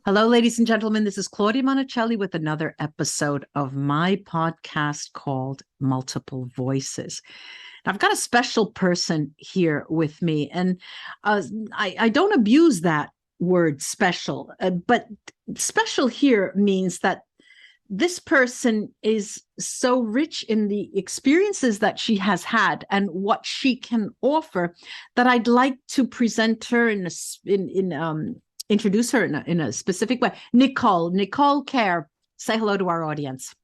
Hello, ladies and gentlemen. This is Claudia Monacelli with another episode of my podcast called Multiple Voices. I've got a special person here with me, and I don't abuse that word special, but special here means that this person is so rich in the experiences that she has had and what she can offer that I'd like to present her introduce her in a specific way. Nicole Kerr, say hello to our audience.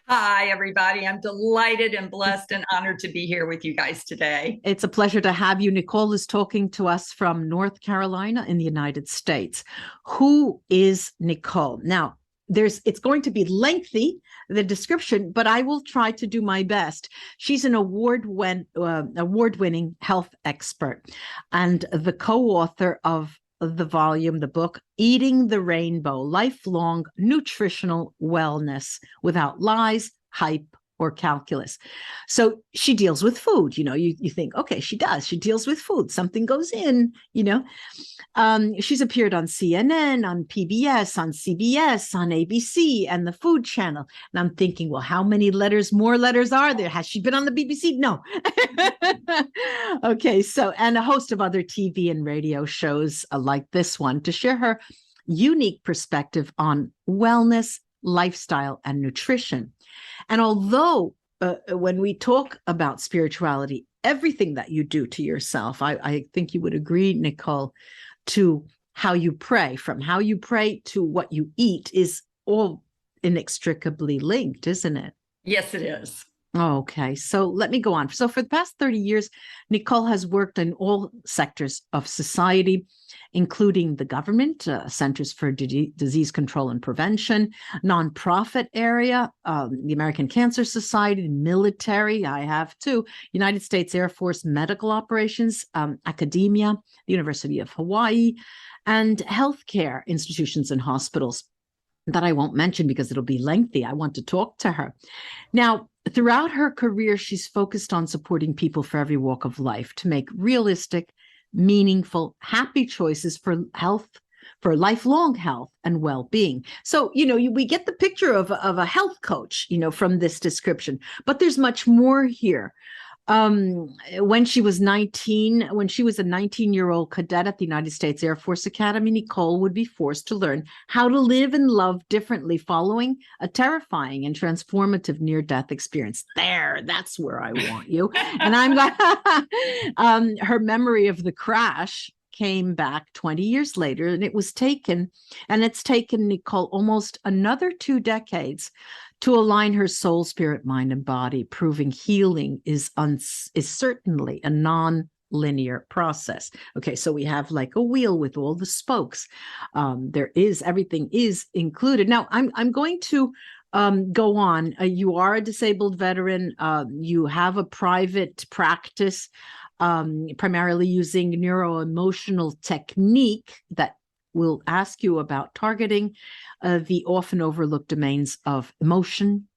Hi, everybody. I'm delighted and blessed and honored to be here with you guys today. It's a pleasure to have you. Nicole is talking to us from North Carolina in the United States. Who is Nicole? Now, it's going to be lengthy, the description, but I will try to do my best. She's an award-winning health expert and the co-author of the book, Eating the Rainbow, Lifelong Nutritional Wellness Without Lies, Hype, or Calculus. So she deals with food. You think, okay, she deals with food. Something goes in, she's appeared on CNN, on PBS, on CBS, on ABC, and the Food Channel. And I'm thinking, well, how many more letters are there? Has she been on the BBC? No. Okay, and a host of other TV and radio shows like this one to share her unique perspective on wellness, lifestyle, and nutrition. And although when we talk about spirituality, everything that you do to yourself, I think you would agree, Nicole, to how you pray, from how you pray to what you eat is all inextricably linked, isn't it? Yes, it is. Okay, so let me go on. So for the past 30 years, Nicole has worked in all sectors of society, including the government, Centers for Disease Control and Prevention, nonprofit area, the American Cancer Society, military, I have too, United States Air Force medical operations, academia, the University of Hawaii, and healthcare institutions and hospitals that I won't mention because it'll be lengthy. I want to talk to her. Now, throughout her career, she's focused on supporting people for every walk of life to make realistic, meaningful, happy choices for health, for lifelong health and well-being. So, we get the picture of a health coach, from this description, but there's much more here. When she was a 19-year-old cadet at the United States Air Force Academy, Nicole would be forced to learn how to live and love differently following a terrifying and transformative near-death experience. That's where I want you. And I'm like, her memory of the crash came back 20 years later, and it's taken Nicole almost another 2 decades to align her soul, spirit, mind, and body, proving healing is certainly a non-linear process. Okay, so we have like a wheel with all the spokes. Everything is included. Now, I'm going to go on. You are a disabled veteran. You have a private practice, primarily using neuro-emotional technique that will ask you about targeting the often overlooked domains of emotion,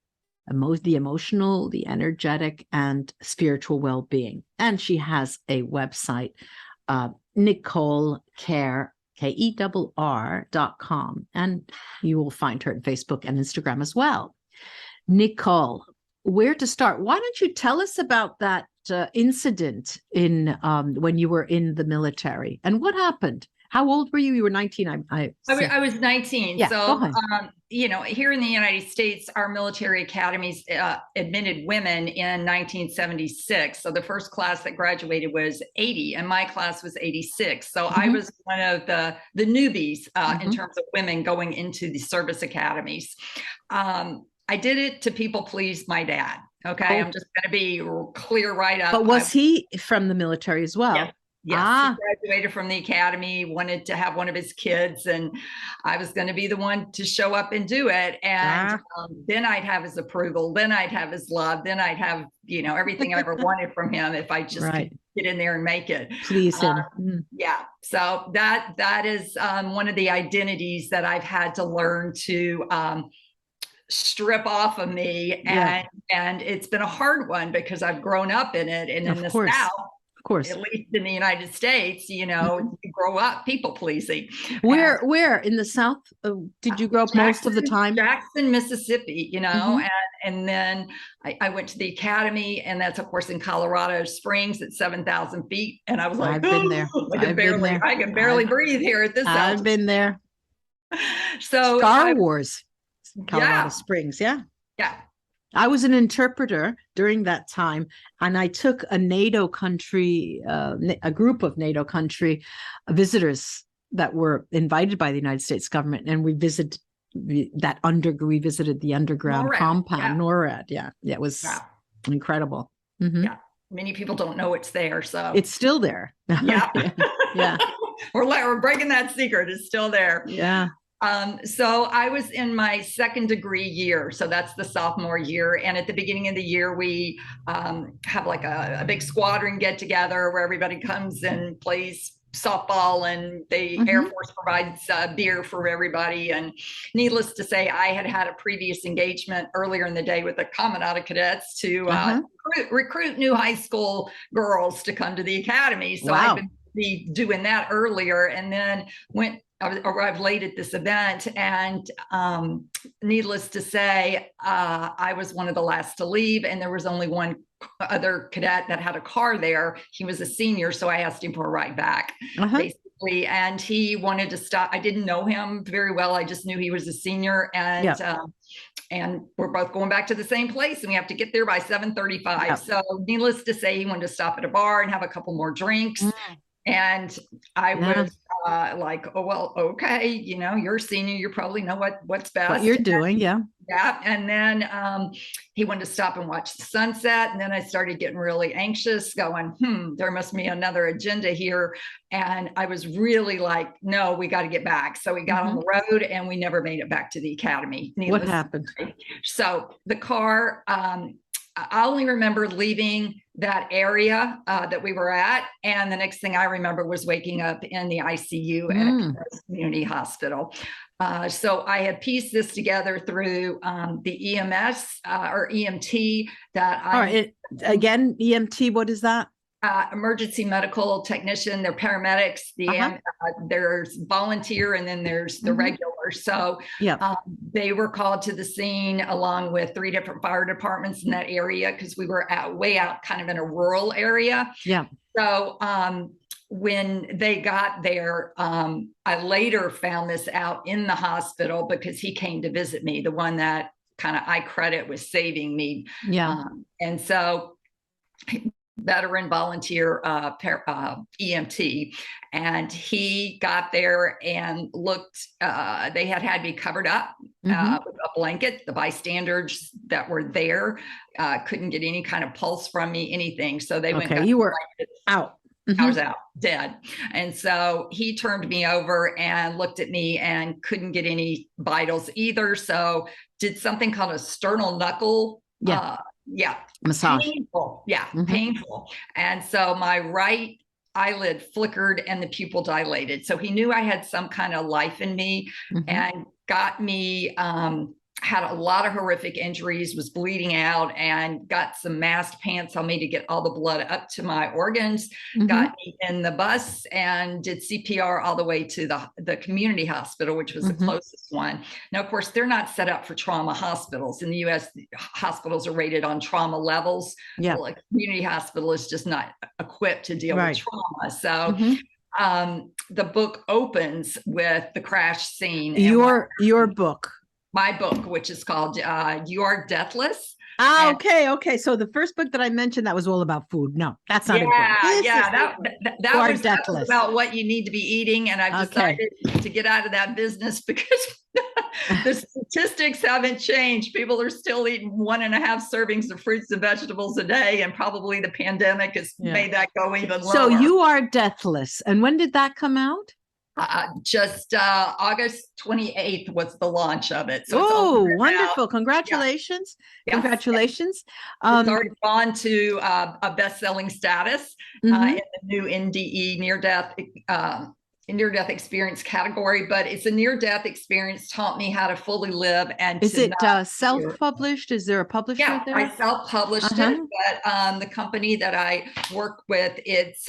the emotional, the energetic, and spiritual well-being. And she has a website, Nicole Kerr, KERR.com, and you will find her on Facebook and Instagram as well. Nicole, where to start? Why don't you tell us about that incident when you were in the military and what happened? How old were you? You were 19. I was 19. Yeah, so, here in the United States, our military academies admitted women in 1976. So the first class that graduated was 80, and my class was 86. So I was one of the newbies in terms of women going into the service academies. I did it to people please my dad. Okay, I'm just going to be clear right up. But was he from the military as well? Yeah. Yes, he graduated from the academy, wanted to have one of his kids, and I was going to be the one to show up and do it. And then I'd have his approval, then I'd have his love, then I'd have, everything I ever wanted from him if I just could get in there and make it. Please him. Yeah. So that is one of the identities that I've had to learn to strip off of me. And it's been a hard one because I've grown up in it. And in the South, Of course. at least in the United States, you grow up people pleasing. Where in the South did you grow up most of the time? Jackson, Mississippi, and then I went to the academy, and that's of course in Colorado Springs at 7,000 feet. And I was like, I've been there. I can barely breathe here at this. I've been there. So Star Wars, Colorado Springs. Yeah. I was an interpreter during that time, and I took a NATO country, a group of NATO country visitors that were invited by the United States government, and we visited we visited the underground compound, NORAD. Yeah, it was incredible. Mm-hmm. Yeah, many people don't know it's there, so it's still there. Yeah. We're breaking that secret. It's still there. Yeah. So I was in my second degree year. So that's the sophomore year. And at the beginning of the year, we have like a big squadron get together where everybody comes and plays softball, and the Air Force provides beer for everybody. And needless to say, I had a previous engagement earlier in the day with the Commandant Cadets to recruit new high school girls to come to the academy. So I've been doing that earlier, and then arrived late at this event, and needless to say, I was one of the last to leave, and there was only one other cadet that had a car there. He was a senior, so I asked him for a ride back, basically, and he wanted to stop. I didn't know him very well. I just knew he was a senior, and we're both going back to the same place, and we have to get there by 7:35. So needless to say, he wanted to stop at a bar and have a couple more drinks. And I was like, oh, well, okay, you're a senior, you probably know what's best. What you're doing, yeah. And then he wanted to stop and watch the sunset. And then I started getting really anxious, going, there must be another agenda here. And I was really like, no, we got to get back. So we got on the road, and we never made it back to the academy. What happened? So the car, I only remember leaving that area that we were at. And the next thing I remember was waking up in the ICU at a community hospital. So I had pieced this together through the EMS or EMT that again, EMT, what is that? Emergency medical technician. They're paramedics. There's volunteer, and then there's the regular. So they were called to the scene along with 3 different fire departments in that area, because we were way out kind of in a rural area. Yeah. So when they got there, I later found this out in the hospital, because he came to visit me, the one that kind of I credit with saving me. Yeah. And so veteran volunteer EMT, and he got there and looked, they had me covered up with a blanket. The bystanders that were there couldn't get any kind of pulse from me, anything. So they went, you were out. I was out, dead. And so he turned me over and looked at me and couldn't get any vitals either. So did something called a sternal knuckle massage. Painful. Painful. And so my right eyelid flickered and the pupil dilated. So he knew I had some kind of life in me, and got me, had a lot of horrific injuries, was bleeding out, and got some masked pants on me to get all the blood up to my organs, got me in the bus, and did CPR all the way to the community hospital, which was the closest one. Now, of course, they're not set up for trauma hospitals. In the US, hospitals are rated on trauma levels. Yeah. Well, a community hospital is just not equipped to deal with trauma. So the book opens with the crash scene. Your book. My book, which is called You Are Deathless. Okay. So the first book that I mentioned, that was all about food. No, that's not important. That was about what you need to be eating. And I've decided to get out of that business, because the statistics haven't changed. People are still eating 1.5 servings of fruits and vegetables a day. And probably the pandemic has made that go even lower. So You Are Deathless. And when did that come out? Just August 28th was the launch of it. So wonderful. Congratulations. Yeah. Congratulations. It's already gone to a best-selling status in the new NDE, near-death near-death experience category, but it's a near-death experience taught me how to fully live. And is to it self-published? Is there a publisher Yeah, there? I self-published it, but the company that I work with, it's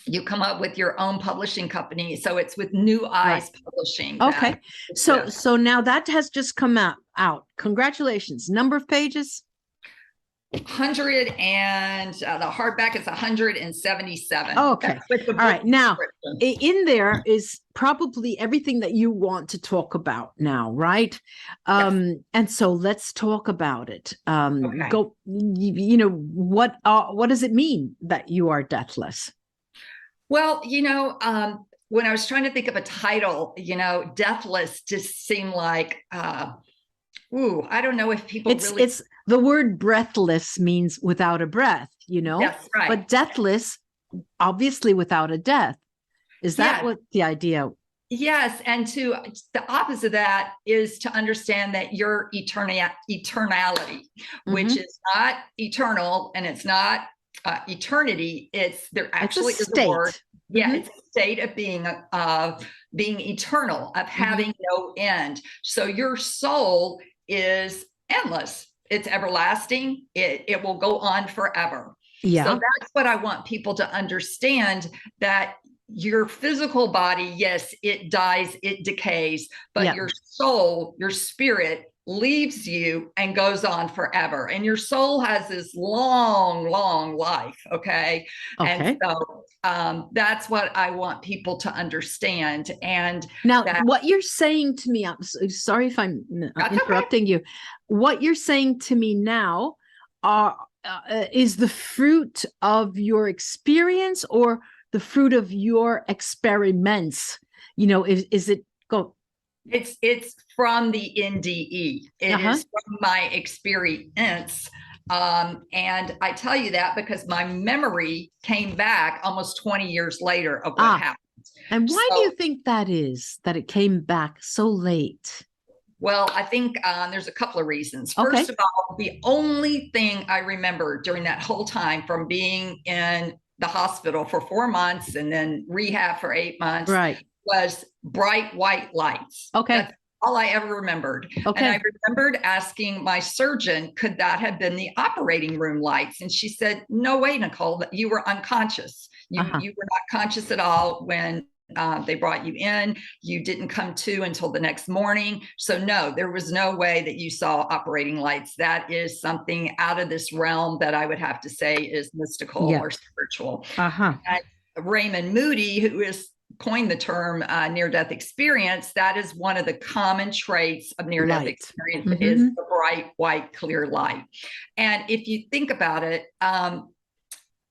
you come up with your own publishing company. So it's with New Eyes Publishing. Okay. So now that has just come out. Congratulations. Number of pages? 100, and the hardback is 177. Oh, okay. All right. Now, in there is probably everything that you want to talk about now, right? Yes. And so let's talk about it. Okay. What does it mean that you are deathless? Well, when I was trying to think of a title, deathless just seemed like, I don't know if people it's the word breathless means without a breath, Yes, right. But deathless, obviously without a death. Is that what the idea? Yes. And the opposite of that is to understand that your eternality, which is not eternal and it's not eternity. There actually is a word. Yeah, it's a state of being eternal, of having no end. So your soul is endless. It's everlasting. It will go on forever. Yeah. So that's what I want people to understand, that your physical body, yes, it dies, it decays, but your soul, your spirit leaves you and goes on forever. And your soul has this long, long life. Okay. And so that's what I want people to understand. And now what you're saying to me, I'm sorry if I'm interrupting you. What you're saying to me now is the fruit of your experience or the fruit of your experiments? Is it go? It's from the NDE. It is from my experience. And I tell you that because my memory came back almost 20 years later of what happened. And why do you think that is, that it came back so late? Well, I think there's a couple of reasons. First of all, the only thing I remember during that whole time, from being in the hospital for 4 months and then rehab for 8 months, was bright white lights. That's all I ever remembered. And I remembered asking my surgeon, could that have been the operating room lights? And she said, no way, Nicole, that you were unconscious. You were not conscious at all when they brought you in. You didn't come to until the next morning. So no, there was no way that you saw operating lights. That is something out of this realm that I would have to say is mystical or spiritual. Raymond Moody, who is coined the term near-death experience, that is one of the common traits of near-death experience, is the bright, white, clear light. And if you think about it,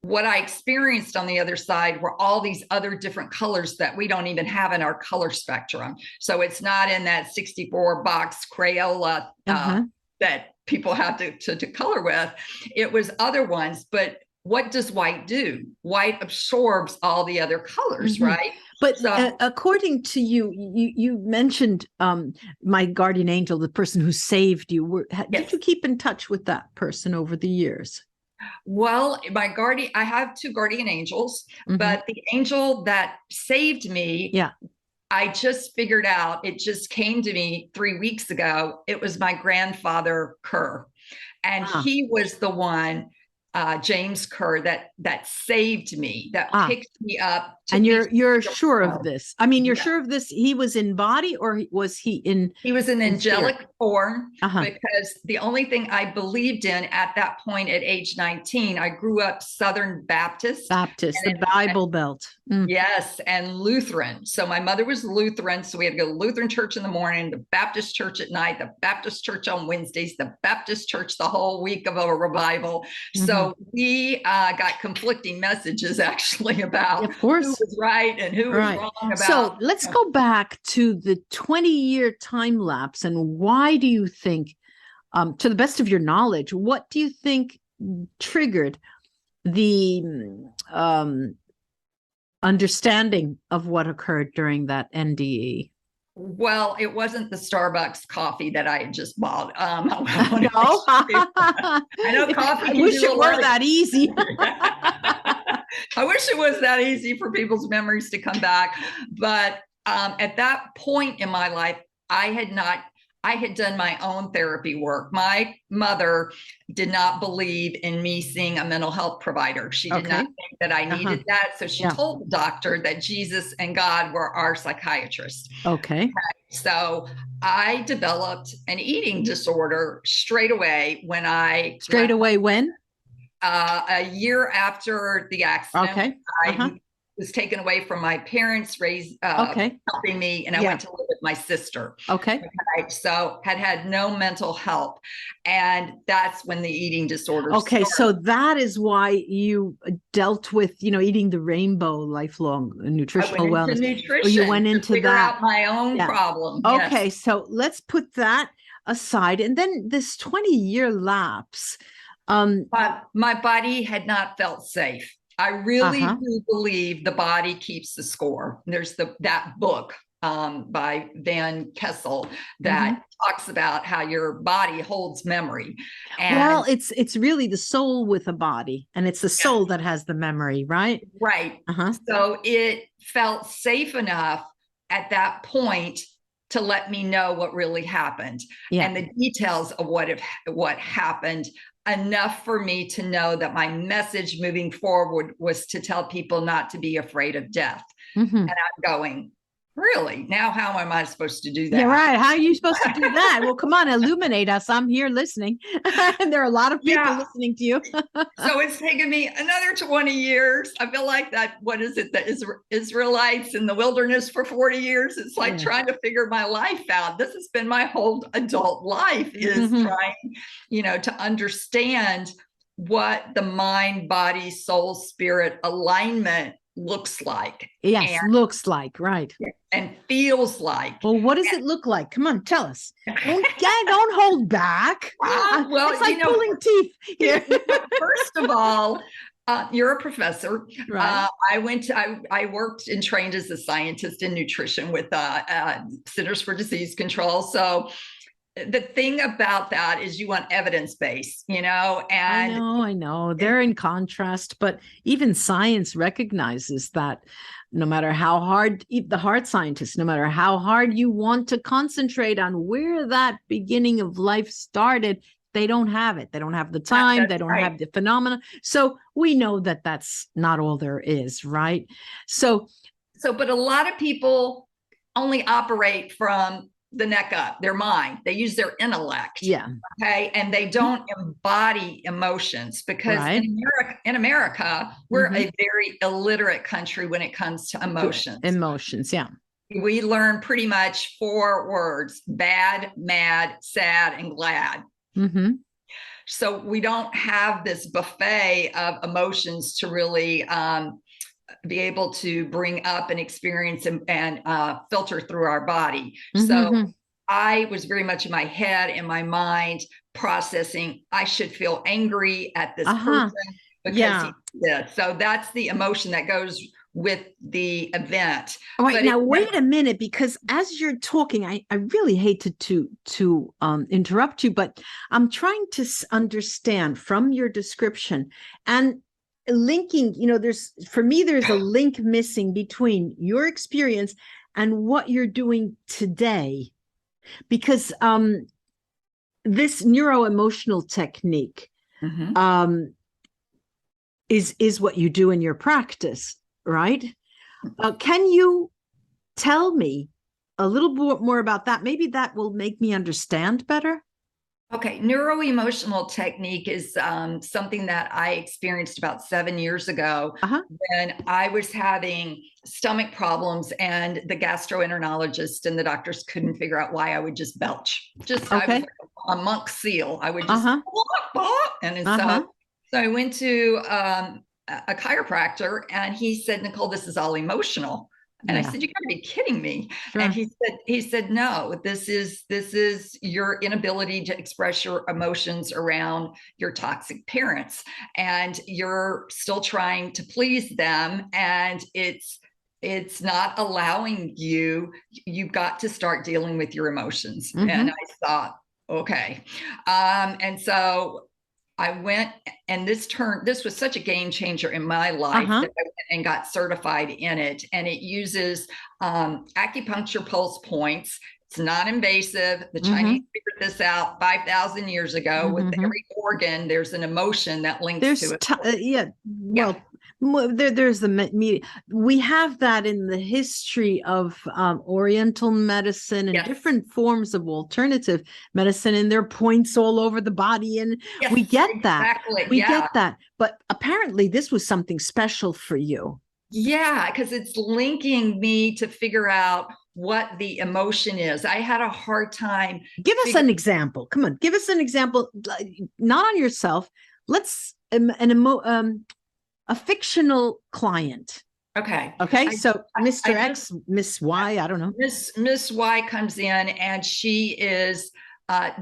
what I experienced on the other side were all these other different colors that we don't even have in our color spectrum. So it's not in that 64 box Crayola that people have to color with. It was other ones, but what does white do? White absorbs all the other colors, right? But according to you, you mentioned my guardian angel, the person who saved you. Did you keep in touch with that person over the years? Well, I have 2 guardian angels, but the angel that saved me, I just figured out, it just came to me 3 weeks ago. It was my grandfather Kerr. And he was the one, James Kerr, that saved me, that picked me up. And you're sure of this? I mean, you're sure of this? He was in body, or was he in? He was in angelic form, because the only thing I believed in at that point at age 19, I grew up Southern Baptist, the Bible Belt. Yes, and Lutheran. So my mother was Lutheran, so we had to go to Lutheran church in the morning, the Baptist church at night, the Baptist church on Wednesdays, the Baptist church the whole week of a revival. So we got conflicting messages actually about who was right and who was wrong about. So let's go back to the 20-year time lapse. And why do you think, to the best of your knowledge, what do you think triggered the understanding of what occurred during that NDE? Well, it wasn't the Starbucks coffee that I had just bought. I know coffee. I wish it were that easy. I wish it was that easy for people's memories to come back. But at that point in my life, I had done my own therapy work. My mother did not believe in me seeing a mental health provider. She did not think that I needed that. So she told the doctor that Jesus and God were our psychiatrist. Okay. So I developed an eating disorder straight away when when? A year after the accident. Okay. I was taken away from my parents, helping me, and I went to live with my sister. Okay. So had no mental help. And that's when the eating disorder started. So that is why you dealt with, eating the rainbow, lifelong nutritional wellness. Nutrition, you went into figure that. out my own problem. Okay. Yes. So let's put that aside. And then this 20-year lapse. My body had not felt safe. I really do believe the body keeps the score. There's that book by Van Kessel that talks about how your body holds memory. And it's really the soul with a body, and it's the soul that has the memory, right? Right. So it felt safe enough at that point to let me know what really happened and the details of what happened, enough for me to know that my message moving forward was to tell people not to be afraid of death. And I'm going, really? Now, how am I supposed to do that? Yeah, right. How are you supposed to do that? Well, come on, illuminate us. I'm here listening. And there are a lot of people listening to you. So it's taken me another 20 years. I feel like that, what is it? The Israelites in the wilderness for 40 years. It's like trying to figure my life out. This has been my whole adult life, is trying, to understand what the mind, body, soul, spirit alignment looks like. Yes, looks like, right. And feels like. Well, what does it look like? Come on, tell us. Don't hold back. Well, it's like pulling teeth here. First of all, you're a professor. Right. I worked and trained as a scientist in nutrition with Centers for Disease Control. So the thing about that is you want evidence-based, and I know. They're in contrast, but even science recognizes that no matter how hard, the hard scientists, no matter how hard you want to concentrate on where that beginning of life started, they don't have it. They don't have the time. They don't have the phenomena. So we know that that's not all there is, right? So, but a lot of people only operate from the neck up, their mind. They use their intellect. Yeah. Okay. And they don't embody emotions, because in America, we're a very illiterate country when it comes to emotions. Emotions, yeah. We learn pretty much 4 words: bad, mad, sad, and glad. So we don't have this buffet of emotions to really be able to bring up and experience and filter through our body. So I was very much in my head, in my mind, processing, I should feel angry at this person because he did this. So that's the emotion that goes with the event. All right, now wait a minute, because as you're talking, I really hate to interrupt you, but I'm trying to understand from your description and linking, there's a link missing between your experience and what you're doing today, because this neuro-emotional technique is what you do in your practice, right? Can you tell me a little bit more about that? Maybe that will make me understand better. Okay, neuro-emotional technique is something that I experienced about 7 years ago when I was having stomach problems, and the gastroenterologist and the doctors couldn't figure out why I would just belch. I was like a monk seal. I would just so I went to a chiropractor, and he said, "Nicole, this is all emotional." And I said, "You got to be kidding me." Sure. And he said, "No, this is your inability to express your emotions around your toxic parents, and you're still trying to please them. And it's not allowing you. You've got to start dealing with your emotions." And I thought, okay. And so I went, and this was such a game changer in my life that I went and got certified in it. And it uses acupuncture pulse points. It's non-invasive. The Chinese figured this out 5,000 years ago. With every organ, there's an emotion that links to it. There's the media. We have that in the history of Oriental medicine and different forms of alternative medicine, and there are points all over the body, and we get that. We get that. But apparently this was something special for you. Yeah, because it's linking me to figure out what the emotion is. I had a hard time. Give us an example. Come on, give us an example. Not on yourself. Let's a fictional client. Okay. So Mr. X, Miss Y, I don't know. Miss Y comes in and she is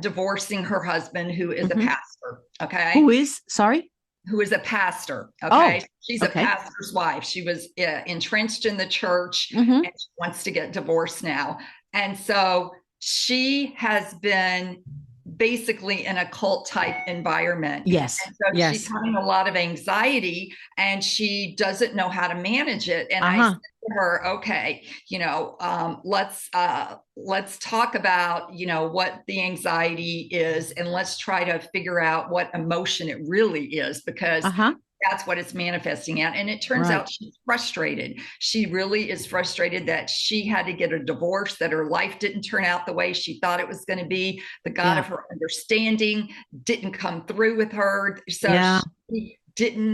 divorcing her husband, who is a pastor. Okay. Who is? Sorry. Who is a pastor. Okay. She's a pastor's wife. She was entrenched in the church and she wants to get divorced now. And so she has been basically in a cult type environment. Yes. And so she's having a lot of anxiety and she doesn't know how to manage it. And I said to her, okay, let's talk about, what the anxiety is, and let's try to figure out what emotion it really is, because that's what it's manifesting at. And it turns out she's frustrated. She really is frustrated that she had to get a divorce, that her life didn't turn out the way she thought it was going to be. The God of her understanding didn't come through with her. So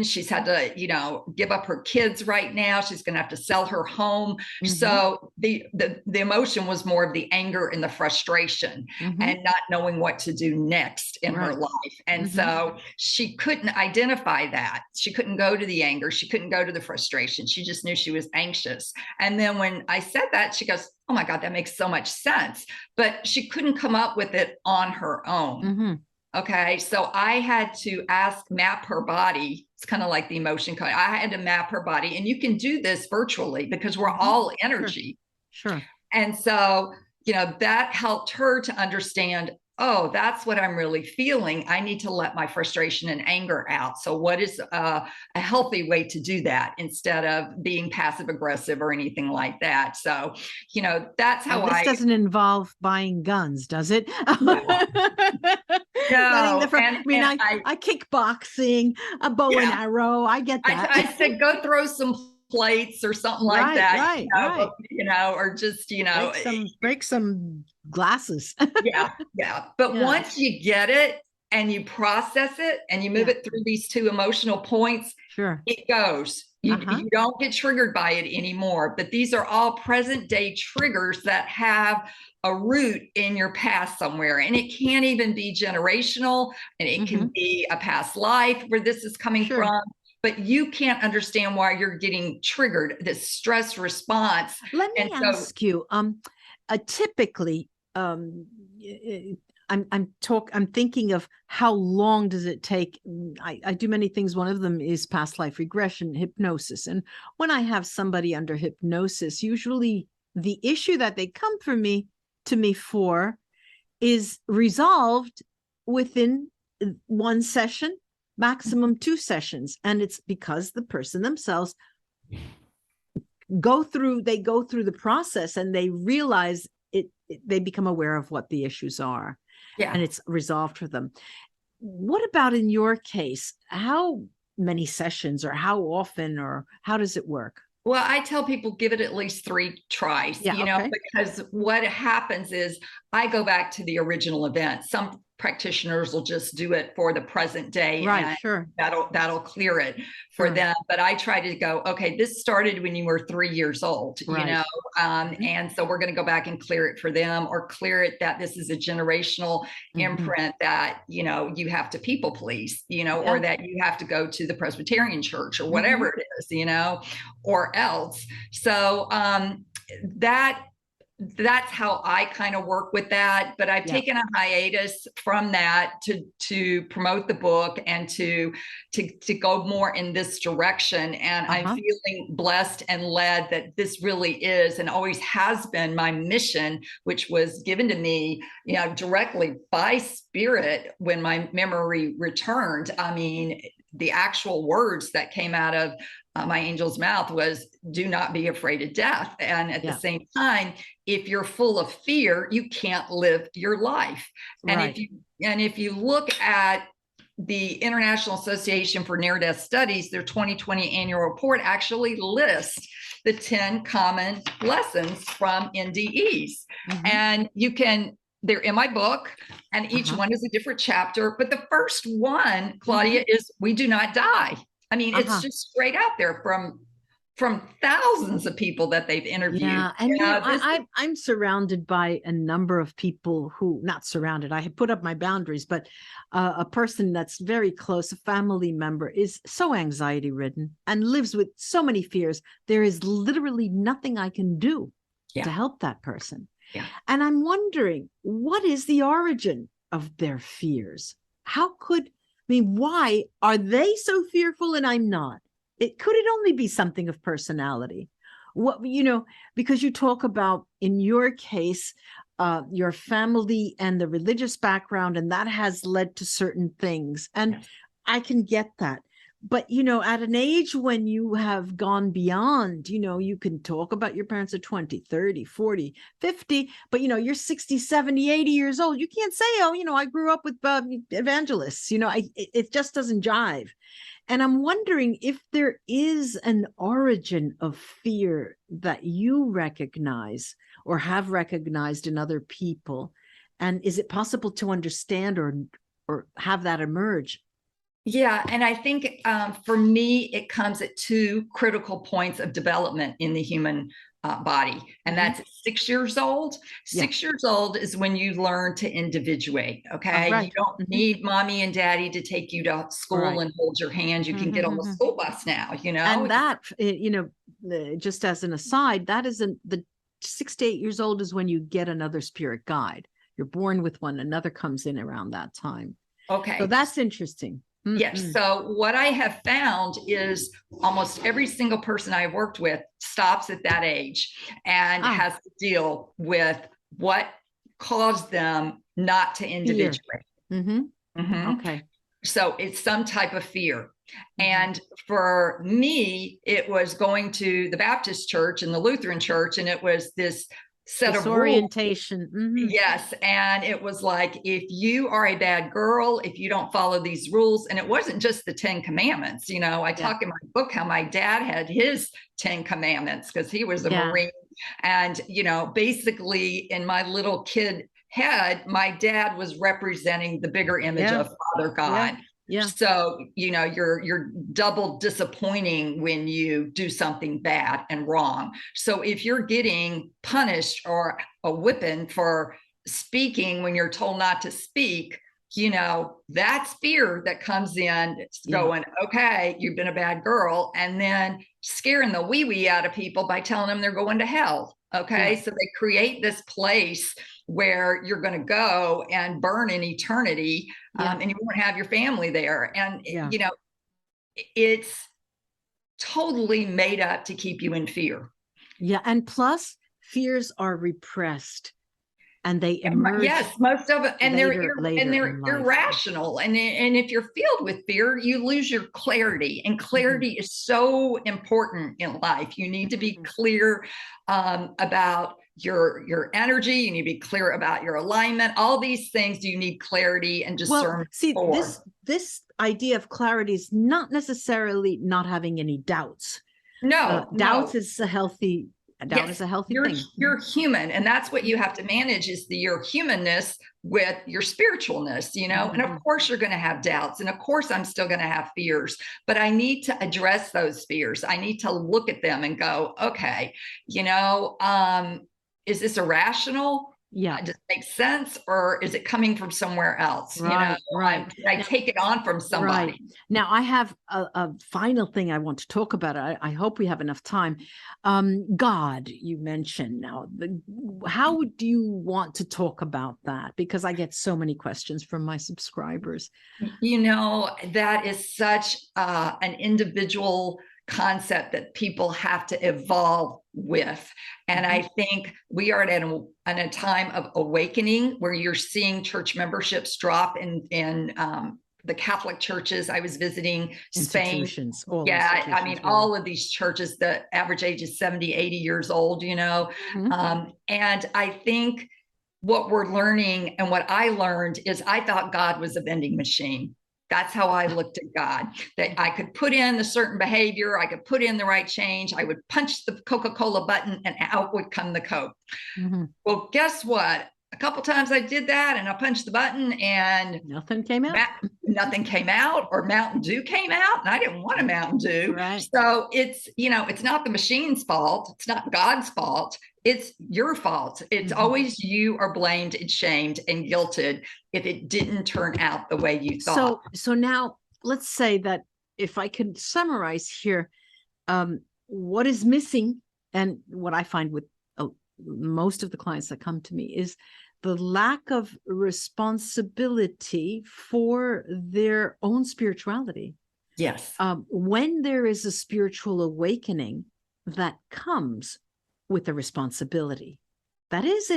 she's had to, give up her kids right now. She's going to have to sell her home. So the emotion was more of the anger and the frustration and not knowing what to do next in her life. And so she couldn't identify that. She couldn't go to the anger. She couldn't go to the frustration. She just knew she was anxious. And then when I said that, she goes, oh my God, that makes so much sense. But she couldn't come up with it on her own. Okay. So I had to map her body. It's kind of like the emotion code. I had to map her body, and you can do this virtually because we're all energy. Sure. And so, that helped her to understand, oh, that's what I'm really feeling. I need to let my frustration and anger out. So what is a healthy way to do that instead of being passive aggressive or anything like that? So, that's how this doesn't involve buying guns, does it? No. I kickboxing, a bow and arrow. I get that. I said, go throw some plates or something like that. Or just, break some glasses. Yeah. But once you get it and you process it and you move it through these two emotional points, it goes. You don't get triggered by it anymore. But these are all present day triggers that have a root in your past somewhere. And it can't even be generational, and it can be a past life where this is coming from. But you can't understand why you're getting triggered, this stress response. Let me ask you, typically, I'm thinking of how long does it take? I do many things. One of them is past life regression, hypnosis. And when I have somebody under hypnosis, usually the issue that they come to me for is resolved within one session, maximum 2 sessions. And it's because the person themselves go through the process and they realize they become aware of what the issues are. And it's resolved for them. What about in your case? How many sessions, or how often, or how does it work? Well, I tell people give it at least 3 tries, because what happens is I go back to the original event. Some practitioners will just do it for the present day. Right, sure. That'll clear it for them. But I try to go, okay, this started when you were 3 years old, and so we're going to go back and clear it for them, or clear it that this is a generational imprint that, you have to people please, or that you have to go to the Presbyterian church or whatever it is, or else. So that that's how I kind of work with that. But I've taken a hiatus from that to promote the book and to go more in this direction. And I'm feeling blessed and led that this really is and always has been my mission, which was given to me, you know, directly by Spirit when my memory returned. I mean, the actual words that came out of my angel's mouth was, do not be afraid of death. And at the same time, if you're full of fear, you can't live your life. And if you look at the International Association for Near-Death Studies, their 2020 annual report actually lists the 10 common lessons from NDEs. And they're in my book, and each one is a different chapter. But the first one, Claudia, is we do not die. I mean, it's just straight out there from thousands of people that they've interviewed. Yeah, and I'm surrounded by a number of people who, not surrounded, I have put up my boundaries, but a person that's very close, a family member, is so anxiety ridden and lives with so many fears. There is literally nothing I can do to help that person. Yeah. And I'm wondering, what is the origin of their fears? Why are they so fearful and I'm not? Could it only be something of personality? Because you talk about, in your case, your family and the religious background, and that has led to certain things. And I can get that. But, at an age when you have gone beyond, you can talk about your parents at 20, 30, 40, 50, but, you're 60, 70, 80 years old. You can't say, I grew up with evangelists. It just doesn't jive. And I'm wondering if there is an origin of fear that you recognize or have recognized in other people. And is it possible to understand or have that emerge? Yeah. And I think for me, it comes at two critical points of development in the human body. And that's 6 years old. 6 years old is when you learn to individuate. Okay. You don't need mommy and daddy to take you to school and hold your hand. You can get on the school bus now, And that, just as an aside, that isn't the 6 to 8 years old is when you get another spirit guide. You're born with one, another comes in around that time. Okay. So that's interesting. Yes. So what I have found is almost every single person I've worked with stops at that age and has to deal with what caused them not to individuate. Okay. So it's some type of fear. And for me, it was going to the Baptist church and the Lutheran church, and it was this set of orientation. Yes. And it was like, if you are a bad girl, if you don't follow these rules, and it wasn't just the 10 commandments, I talk in my book how my dad had his 10 commandments because he was a Marine. And, basically in my little kid head, my dad was representing the bigger image of Father God. Yeah. So, you're double disappointing when you do something bad and wrong. So if you're getting punished or a whipping for speaking when you're told not to speak, that's fear that comes in. It's going, okay, you've been a bad girl. And then scaring the wee out of people by telling them they're going to hell. Okay. So they create this place where you're going to go and burn in eternity, and you won't have your family there. And, it's totally made up to keep you in fear. Yeah. And plus, fears are repressed and they emerge. Yes, most of it. And they're irrational. And if you're filled with fear, you lose your clarity. And clarity is so important in life. You need to be clear about your energy. You need to be clear about your alignment. All these things you need clarity and discernment. Well, see, this idea of clarity is not necessarily not having any doubts. No, doubts is a healthy. Is a healthy thing. You're human, and that's what you have to manage is your humanness with your spiritualness, and of course you're going to have doubts, and of course I'm still going to have fears, but I need to address those fears. I need to look at them and go, okay, is this irrational Yeah. Does it make sense, or is it coming from somewhere else? Right, right. Did I take it on from somebody? Right. Now, I have a final thing I want to talk about. I hope we have enough time. God, you mentioned. Now, how do you want to talk about that? Because I get so many questions from my subscribers. That is such an individual concept that people have to evolve with. And I think we are at a time of awakening where you're seeing church memberships drop in the Catholic churches. I was visiting Spain. I mean, all of these churches, the average age is 70, 80 years old, and I think what we're learning, and what I learned, is I thought God was a vending machine. That's how I looked at God, that I could put in a certain behavior, I could put in the right change, I would punch the Coca-Cola button and out would come the Coke. Well, guess what? A couple times I did that and I punched the button and nothing came out. Nothing came out, or Mountain Dew came out, and I didn't want a Mountain Dew. Right. So it's not the machine's fault. It's not God's fault. It's your fault. It's always you are blamed and shamed and guilted if it didn't turn out the way you thought. So now let's say that, if I could summarize here, what is missing, and what I find with most of the clients that come to me, is the lack of responsibility for their own spirituality. Yes. When there is a spiritual awakening, that comes with a responsibility. That is to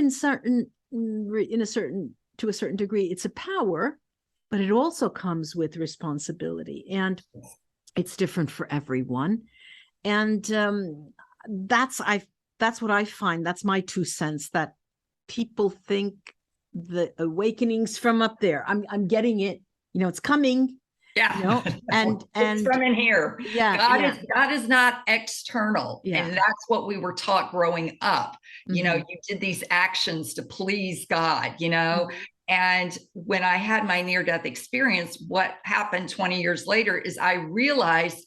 a certain degree, it's a power, but it also comes with responsibility, and it's different for everyone. And that's what I find. That's my 2 cents, that people think the awakening's from up there. I'm getting it. It's coming. Yeah. And it's from in here. Yeah. God is not external. Yeah. And that's what we were taught growing up. You did these actions to please God, And when I had my near-death experience, what happened 20 years later is I realized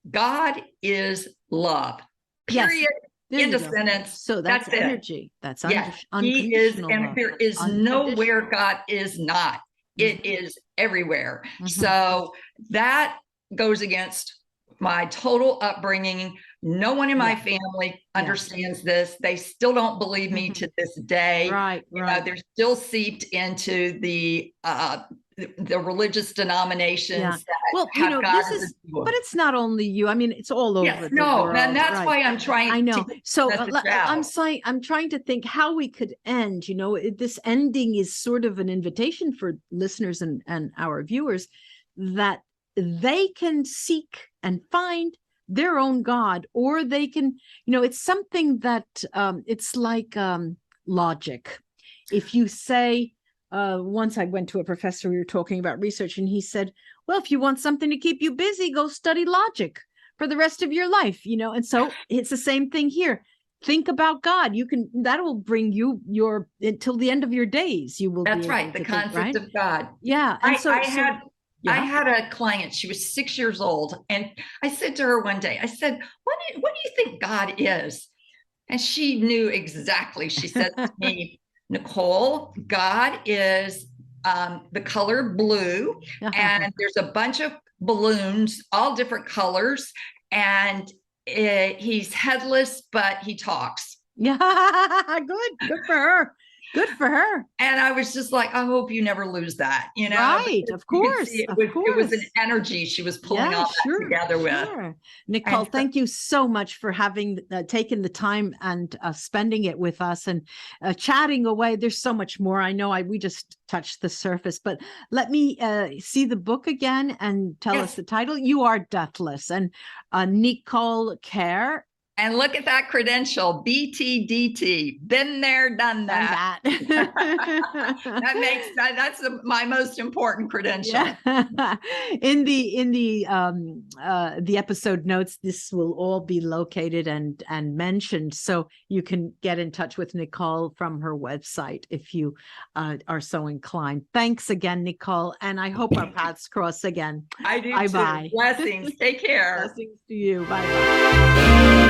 God is love. Period. Yes. End of sentence. So that's energy. That's He is, and there is nowhere God is not. It is everywhere. So that goes against my total upbringing. No one in my family understands this. They still don't believe me to this day. Right. They're still seeped into the religious denominations. But it's not only you. I mean, it's all over the world. And that's why I'm trying. I know. So I'm trying to think how we could end. This ending is sort of an invitation for listeners and our viewers, that they can seek and find their own God, or they can, it's something that it's like logic. If you say, once I went to a professor, we were talking about research, and he said, well, if you want something to keep you busy, go study logic for the rest of your life, and so it's the same thing here. Think about God. That will bring you until the end of your days. You will. That's right. The concept of God. Yeah. And I had a client, she was 6 years old, and I said to her one day, I said, what do you think God is? And she knew exactly. She said to me, Nicole, God is the color blue, and there's a bunch of balloons, all different colors, and he's headless, but he talks. Yeah, good for her. Good for her. And I was just like, I hope you never lose that, Right, of course. It was an energy she was pulling all that together with. Nicole, thank you so much for having taken the time and spending it with us and chatting away. There's so much more. I know we just touched the surface, but let me see the book again and tell us the title. You Are Deathless, and Nicole Kerr. And look at that credential, BTDT. Been there, done that. That's my most important credential. Yeah. In the episode notes, this will all be located and mentioned, so you can get in touch with Nicole from her website if you are so inclined. Thanks again, Nicole, and I hope our paths cross again. I do. Bye-bye. Blessings. Take care. Blessings to you. Bye-bye.